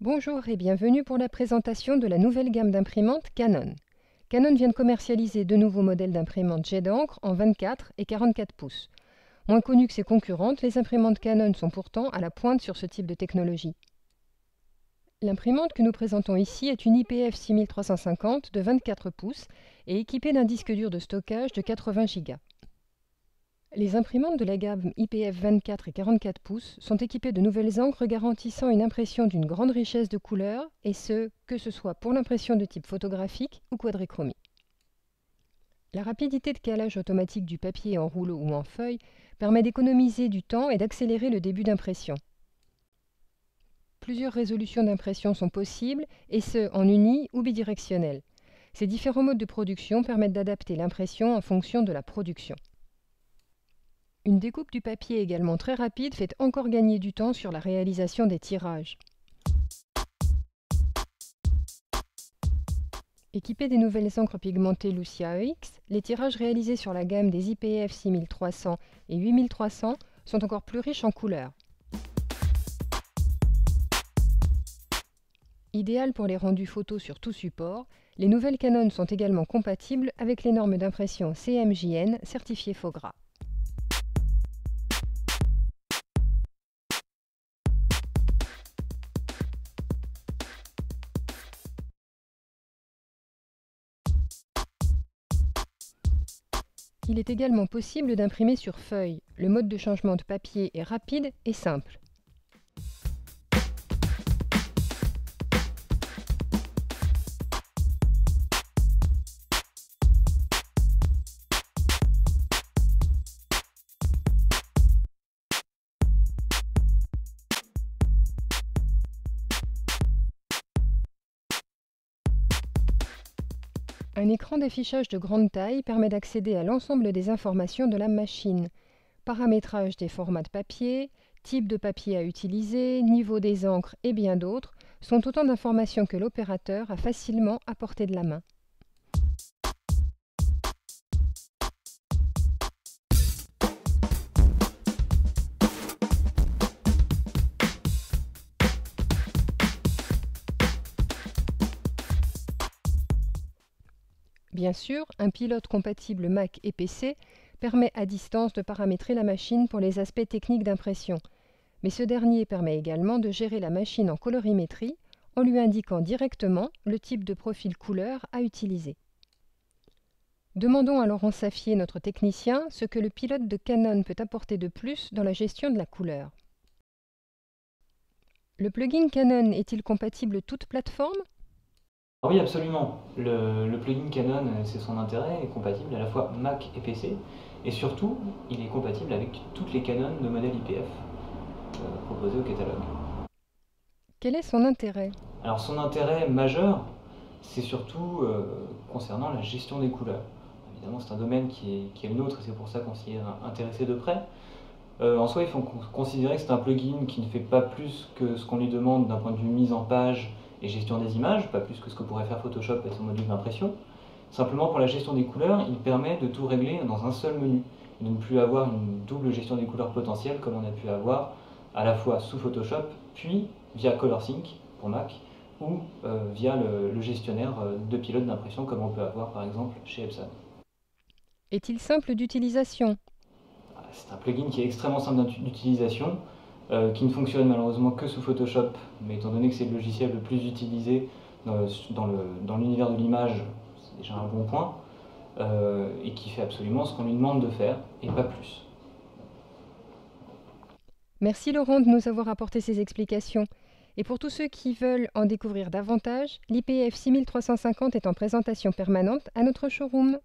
Bonjour et bienvenue pour la présentation de la nouvelle gamme d'imprimantes Canon. Canon vient de commercialiser deux nouveaux modèles d'imprimantes jet d'encre en 24 et 44 pouces. Moins connues que ses concurrentes, les imprimantes Canon sont pourtant à la pointe sur ce type de technologie. L'imprimante que nous présentons ici est une IPF 6350 de 24 pouces et équipée d'un disque dur de stockage de 80 Go. Les imprimantes de la gamme IPF 24 et 44 pouces sont équipées de nouvelles encres garantissant une impression d'une grande richesse de couleurs, et ce, que ce soit pour l'impression de type photographique ou quadrichromie. La rapidité de calage automatique du papier en rouleau ou en feuille permet d'économiser du temps et d'accélérer le début d'impression. Plusieurs résolutions d'impression sont possibles, et ce, en uni ou bidirectionnel. Ces différents modes de production permettent d'adapter l'impression en fonction de la production. Une découpe du papier également très rapide fait encore gagner du temps sur la réalisation des tirages. Équipés des nouvelles encres pigmentées Lucia EX, les tirages réalisés sur la gamme des IPF 6300 et 8300 sont encore plus riches en couleurs. Idéal pour les rendus photos sur tout support, les nouvelles Canon sont également compatibles avec les normes d'impression CMJN certifiées FOGRA. Il est également possible d'imprimer sur feuille. Le mode de changement de papier est rapide et simple. Un écran d'affichage de grande taille permet d'accéder à l'ensemble des informations de la machine. Paramétrage des formats de papier, type de papier à utiliser, niveau des encres et bien d'autres sont autant d'informations que l'opérateur a facilement à portée de la main. Bien sûr, un pilote compatible Mac et PC permet à distance de paramétrer la machine pour les aspects techniques d'impression, mais ce dernier permet également de gérer la machine en colorimétrie en lui indiquant directement le type de profil couleur à utiliser. Demandons à Laurent Saffier, notre technicien, ce que le pilote de Canon peut apporter de plus dans la gestion de la couleur. Le plugin Canon est-il compatible toute plateforme ? Oui, absolument. Le plugin Canon, c'est son intérêt, est compatible à la fois Mac et PC, et surtout, il est compatible avec toutes les Canon de modèle IPF proposées au catalogue. Quel est son intérêt ? Alors son intérêt majeur, c'est surtout concernant la gestion des couleurs. Évidemment, c'est un domaine qui est le nôtre, et c'est pour ça qu'on s'y est intéressé de près. En soi, il faut considérer que c'est un plugin qui ne fait pas plus que ce qu'on lui demande d'un point de vue mise en page et gestion des images, pas plus que ce que pourrait faire Photoshop avec son module d'impression. Simplement, pour la gestion des couleurs, il permet de tout régler dans un seul menu, et de ne plus avoir une double gestion des couleurs potentielles comme on a pu avoir à la fois sous Photoshop, puis via ColorSync pour Mac, ou via le gestionnaire de pilote d'impression comme on peut avoir par exemple chez Epson. Est-il simple d'utilisation ? C'est un plugin qui est extrêmement simple d'utilisation, qui ne fonctionne malheureusement que sous Photoshop, mais étant donné que c'est le logiciel le plus utilisé dans l'univers de l'image, c'est déjà un bon point, et qui fait absolument ce qu'on lui demande de faire, et pas plus. Merci Laurent de nous avoir apporté ces explications. Et pour tous ceux qui veulent en découvrir davantage, l'IPF 6350 est en présentation permanente à notre showroom.